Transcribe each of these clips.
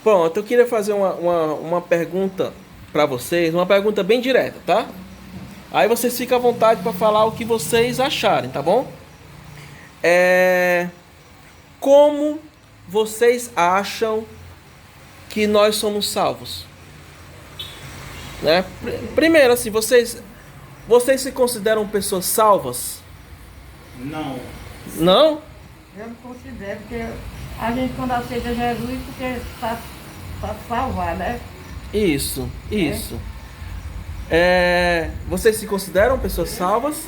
Pronto, eu queria fazer uma pergunta pra vocês, uma pergunta bem direta, tá? Aí vocês ficam à vontade pra falar o que vocês acharem, tá bom? É... Como vocês acham que nós somos salvos? Né? Primeiro, assim, vocês se consideram pessoas salvas? Não. Não? Eu me considero que a gente quando aceita Jesus, porque para salvar, né? Isso. Vocês se consideram pessoas salvas?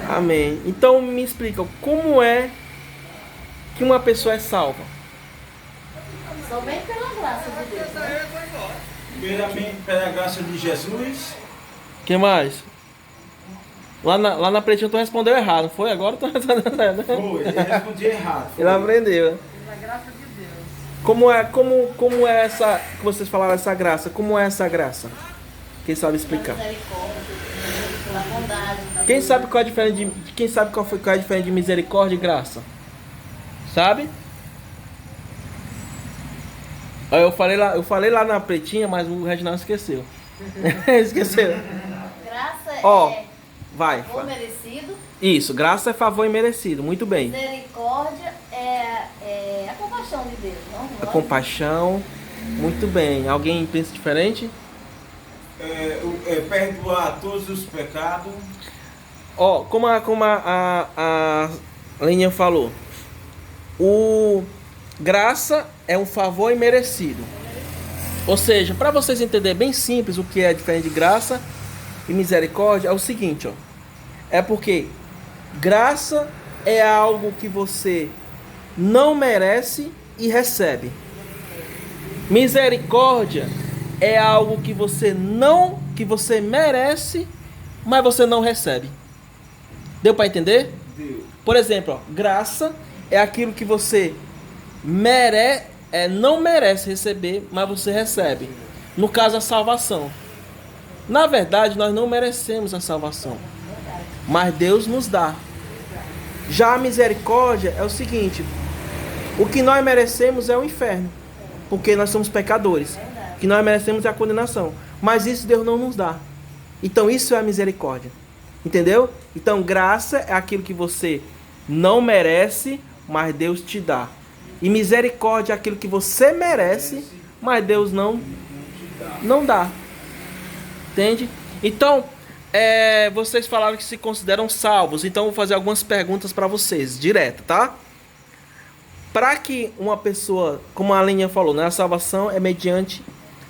Amém. Então me explica, como é que uma pessoa é salva? Somente pela graça de Deus, né? Pela graça de Jesus. Que mais? Lá na pretinha tu respondeu errado, não foi? Agora tu respondeu certo. Foi, eu respondi errado. Foi. Ele aprendeu. Pela graça de Deus. Como é essa que vocês falaram, essa graça? Como é essa graça? Quem sabe Pela explicar? misericórdia, pela bondade. Quem sabe qual é a diferença quem sabe qual é a diferença de misericórdia e graça? Sabe? Eu falei lá na pretinha, mas o Reginaldo esqueceu. Esqueceu. Graça Ó, é vai. favor merecido. Isso, graça é favor imerecido. Muito bem. Misericórdia é a compaixão de Deus, não? A compaixão. Muito bem. Alguém pensa diferente? Perdoar todos os pecados. Ó, como a Leninha falou, o graça é um favor imerecido. Ou seja, para vocês entenderem bem simples o que é diferente de graça e misericórdia, é o seguinte, ó. É porque graça é algo que você não merece e recebe. Misericórdia é algo que você merece, mas você não recebe. Deu para entender? Deus. Por exemplo, ó, graça é aquilo que você não merece receber, mas você recebe. No caso, a salvação. Na verdade, nós não merecemos a salvação, mas Deus nos dá. Já a misericórdia é o seguinte: o que nós merecemos é o inferno, porque nós somos pecadores. O que nós merecemos é a condenação, mas isso Deus não nos dá. Então isso é a misericórdia. Entendeu? Então graça é aquilo que você não merece, mas Deus te dá. E misericórdia é aquilo que você merece, mas Deus não dá. Entende? Então, vocês falaram que se consideram salvos. Então, eu vou fazer algumas perguntas para vocês, direto, tá? Para que uma pessoa, como a Alinha falou, né, a salvação é mediante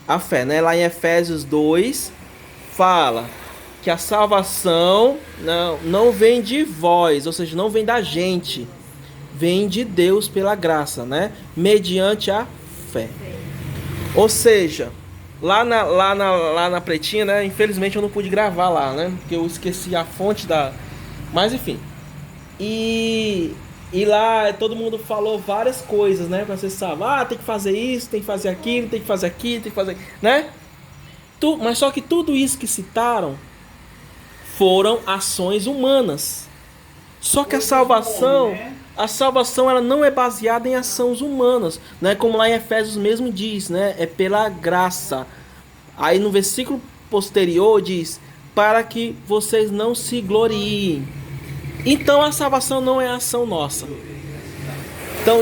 a fé, né? Lá em Efésios 2, fala que a salvação não vem de vós, ou seja, não vem da gente, vem de Deus pela graça, né? Mediante a fé. Ou seja, lá na pretinha, né? Infelizmente eu não pude gravar lá, né? Porque eu esqueci a fonte da... Mas enfim. E lá todo mundo falou várias coisas, né? Pra você saber, tem que fazer isso, tem que fazer aquilo, tem que fazer aquilo, tem que fazer... Né? Mas só que tudo isso que citaram foram ações humanas. Só que a salvação ela não é baseada em ações humanas, né? Como lá em Efésios mesmo diz, né? É pela graça. Aí no versículo posterior diz: para que vocês não se gloriem. Então a salvação não é ação nossa. Então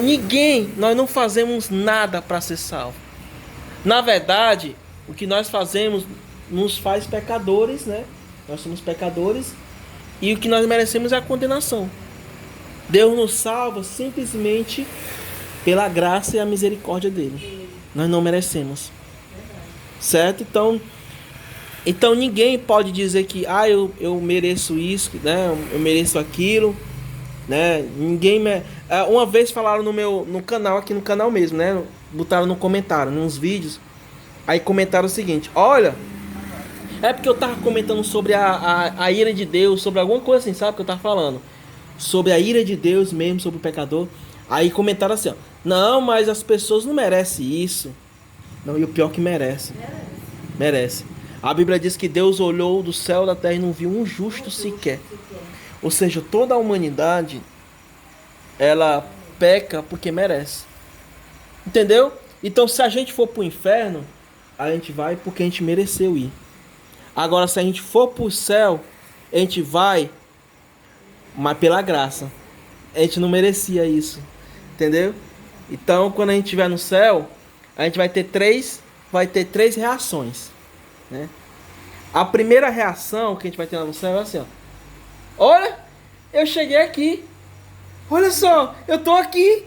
nós não fazemos nada para ser salvo. Na verdade, o que nós fazemos nos faz pecadores, né? Nós somos pecadores e o que nós merecemos é a condenação. Deus nos salva simplesmente pela graça e a misericórdia dele. Nós não merecemos. Certo? Então ninguém pode dizer que eu mereço isso, né? Eu mereço aquilo, né? Uma vez falaram no canal, aqui no canal mesmo, né? Botaram no comentário, nos vídeos. Aí comentaram o seguinte: olha, é porque eu tava comentando sobre a ira de Deus, sobre alguma coisa assim, sabe o que eu tava falando? Sobre a ira de Deus mesmo, sobre o pecador. Aí comentaram assim, ó: não, mas as pessoas não merecem isso. Não, e o pior que merece. Merece. A Bíblia diz que Deus olhou do céu da terra e não viu um justo sequer. Ou seja, toda a humanidade, ela peca porque merece. Entendeu? Então, se a gente for pro inferno, a gente vai porque a gente mereceu ir. Agora, se a gente for pro céu, a gente vai, mas pela graça. A gente não merecia isso, entendeu? Então, quando a gente estiver no céu, a gente vai ter três reações, né? A primeira reação que a gente vai ter lá no céu é assim, ó. Olha, eu cheguei aqui. Olha só, eu tô aqui.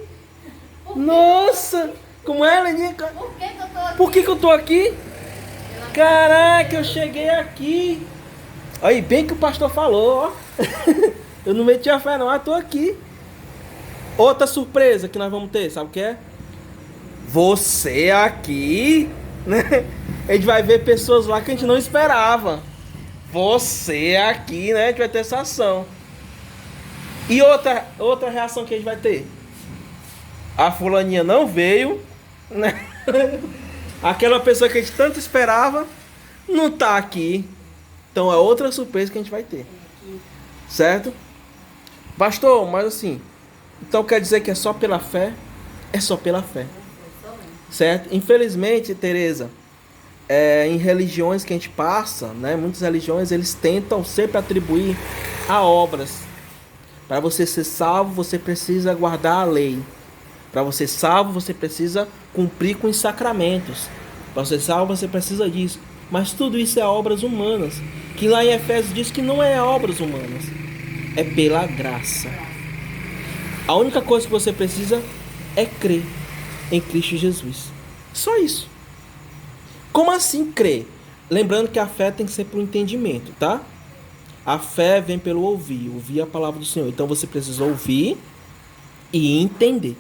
Nossa, como é, Leninha? Por que que eu tô aqui? Por que eu tô aqui? Caraca, eu cheguei aqui. Aí, bem que o pastor falou, ó. Eu não meti a fé não, eu tô aqui. Outra surpresa que nós vamos ter, sabe o que é? Você aqui, né? A gente vai ver pessoas lá que a gente não esperava. Você aqui, né? A gente vai ter essa ação. E outra reação que a gente vai ter. A fulaninha não veio, né? Aquela pessoa que a gente tanto esperava não tá aqui. Então é outra surpresa que a gente vai ter. Certo? Pastor, mas assim, então quer dizer que é só pela fé? É só pela fé. Certo? Infelizmente, Tereza, em religiões que a gente passa, né? Muitas religiões, eles tentam sempre atribuir a obras. Para você ser salvo, você precisa guardar a lei. Para você ser salvo, você precisa cumprir com os sacramentos. Para ser salvo, você precisa disso. Mas tudo isso é obras humanas. Que lá em Efésios diz que não é obras humanas. É pela graça. A única coisa que você precisa é crer em Cristo Jesus. Só isso. Como assim crer? Lembrando que a fé tem que ser por entendimento, tá? A fé vem pelo ouvir a palavra do Senhor. Então você precisa ouvir e entender.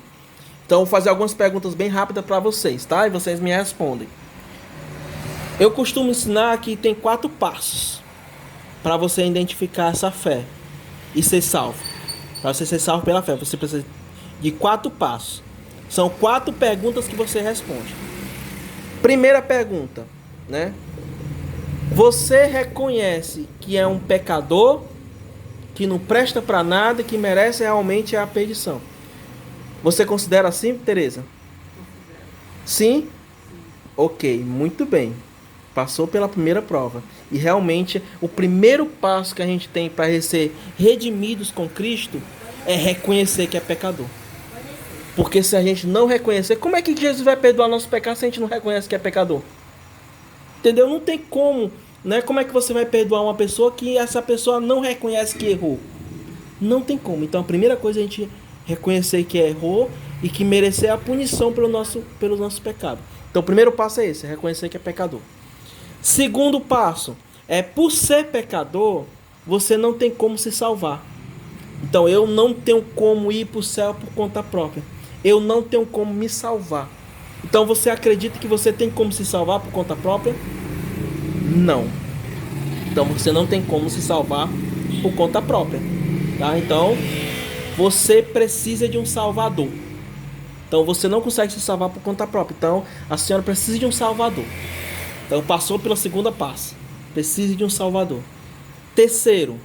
Então eu vou fazer algumas perguntas bem rápidas para vocês, tá? E vocês me respondem. Eu costumo ensinar que tem 4 passos para você identificar essa fé e ser salvo. Para você ser salvo pela fé, você precisa de 4 passos. São 4 perguntas que você responde. Primeira pergunta, né? Você reconhece que é um pecador, que não presta para nada e que merece realmente a perdição? Você considera assim, Tereza? Sim? Ok, muito bem. Passou pela primeira prova. E realmente, o primeiro passo que a gente tem para ser redimidos com Cristo é reconhecer que é pecador. Porque se a gente não reconhecer, como é que Jesus vai perdoar nossos pecados se a gente não reconhece que é pecador? Entendeu? Não tem como, né? Como é que você vai perdoar uma pessoa que essa pessoa não reconhece que errou? Não tem como. Então a primeira coisa é a gente reconhecer que errou e que merecer a punição pelos nossos pecados. Então o primeiro passo é esse, reconhecer que é pecador. Segundo passo, por ser pecador, você não tem como se salvar. Então eu não tenho como ir para o céu por conta própria. Eu não tenho como me salvar. Então você acredita que você tem como se salvar por conta própria? Não. Então você não tem como se salvar por conta própria, tá? Então você precisa de um salvador. Então você não consegue se salvar por conta própria. Então a senhora precisa de um salvador. Então passou pela segunda passo. Precisa de um salvador. Terceiro,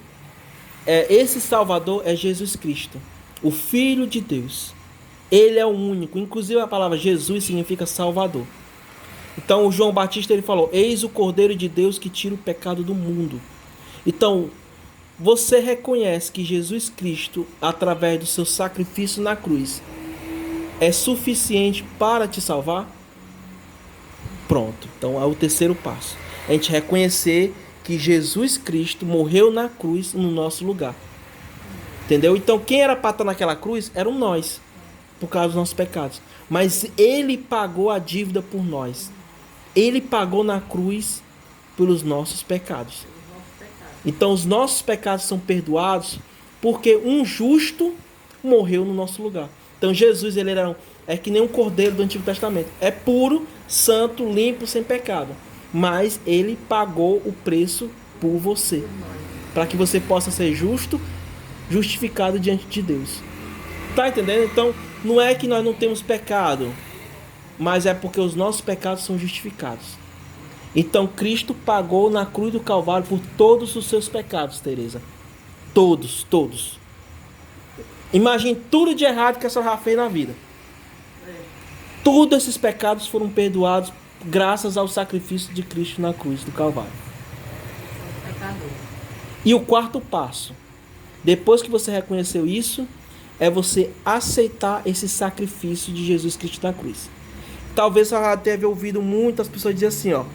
esse salvador é Jesus Cristo, o Filho de Deus. Ele é o único. Inclusive a palavra Jesus significa salvador. Então o João Batista ele falou: eis o Cordeiro de Deus que tira o pecado do mundo. Então você reconhece que Jesus Cristo, através do seu sacrifício na cruz, é suficiente para te salvar? Pronto. Então é o terceiro passo. A gente reconhecer que Jesus Cristo morreu na cruz no nosso lugar. Entendeu? Então quem era para estar naquela cruz eram nós, por causa dos nossos pecados. Mas Ele pagou a dívida por nós. Ele pagou na cruz pelos nossos pecados. Então os nossos pecados são perdoados porque um justo morreu no nosso lugar. Então Jesus ele é que nem um cordeiro do Antigo Testamento. É puro, santo, limpo, sem pecado. Mas ele pagou o preço por você. Para que você possa ser justo, justificado diante de Deus. Tá entendendo? Então não é que nós não temos pecado, mas é porque os nossos pecados são justificados. Então Cristo pagou na cruz do Calvário por todos os seus pecados, Tereza. Todos, todos. Imagine tudo de errado que a senhora já fez na vida. Todos esses pecados foram perdoados graças ao sacrifício de Cristo na cruz do Calvário. Pecador. E o quarto passo, depois que você reconheceu isso, é você aceitar esse sacrifício de Jesus Cristo na cruz. Talvez você já tenha ouvido muitas pessoas dizer assim, ó.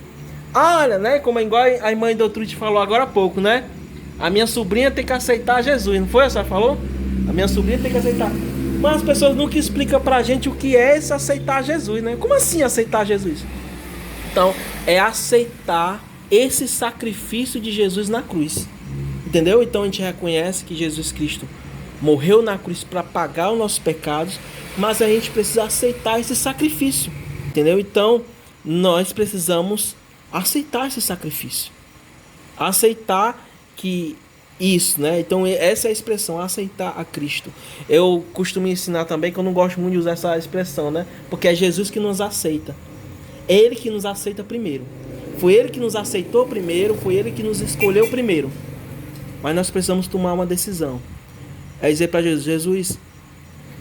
Olha, né? Como é igual a irmã Doutrute falou agora há pouco, né? A minha sobrinha tem que aceitar Jesus, não foi? A senhora falou? A minha sobrinha tem que aceitar. Mas as pessoas nunca explicam pra gente o que é esse aceitar Jesus, né? Como assim aceitar Jesus? Então, é aceitar esse sacrifício de Jesus na cruz. Entendeu? Então a gente reconhece que Jesus Cristo morreu na cruz para pagar os nossos pecados, mas a gente precisa aceitar esse sacrifício. Entendeu? Então, nós precisamos aceitar esse sacrifício. Aceitar que isso, né? Então essa é a expressão, aceitar a Cristo. Eu costumo ensinar também que eu não gosto muito de usar essa expressão, né? Porque é Jesus que nos aceita. É Ele que nos aceita primeiro. Foi Ele que nos aceitou primeiro, foi Ele que nos escolheu primeiro. Mas nós precisamos tomar uma decisão. É dizer para Jesus, Jesus,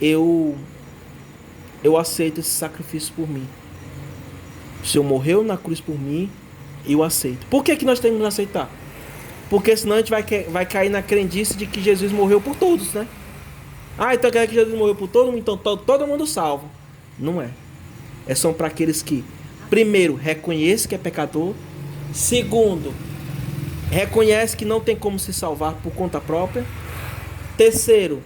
eu aceito esse sacrifício por mim. O Senhor morreu na cruz por mim, eu aceito. Por que nós temos que aceitar? Porque senão a gente vai cair na crendice de que Jesus morreu por todos, né? Ah, então quer que Jesus morreu por todo mundo, então todo mundo salvo. Não é. É só para aqueles que, primeiro, reconhecem que é pecador. Segundo, reconhece que não tem como se salvar por conta própria. Terceiro,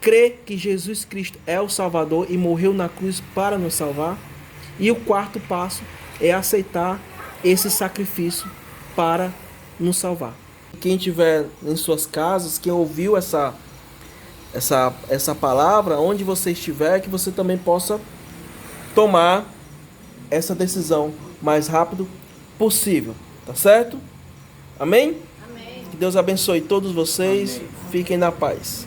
crê que Jesus Cristo é o Salvador e morreu na cruz para nos salvar. E o quarto passo é aceitar esse sacrifício para nos salvar. Quem estiver em suas casas, quem ouviu essa palavra, onde você estiver, que você também possa tomar essa decisão mais rápido possível, tá certo? Amém? Amém. Que Deus abençoe todos vocês. Amém. Fiquem na paz.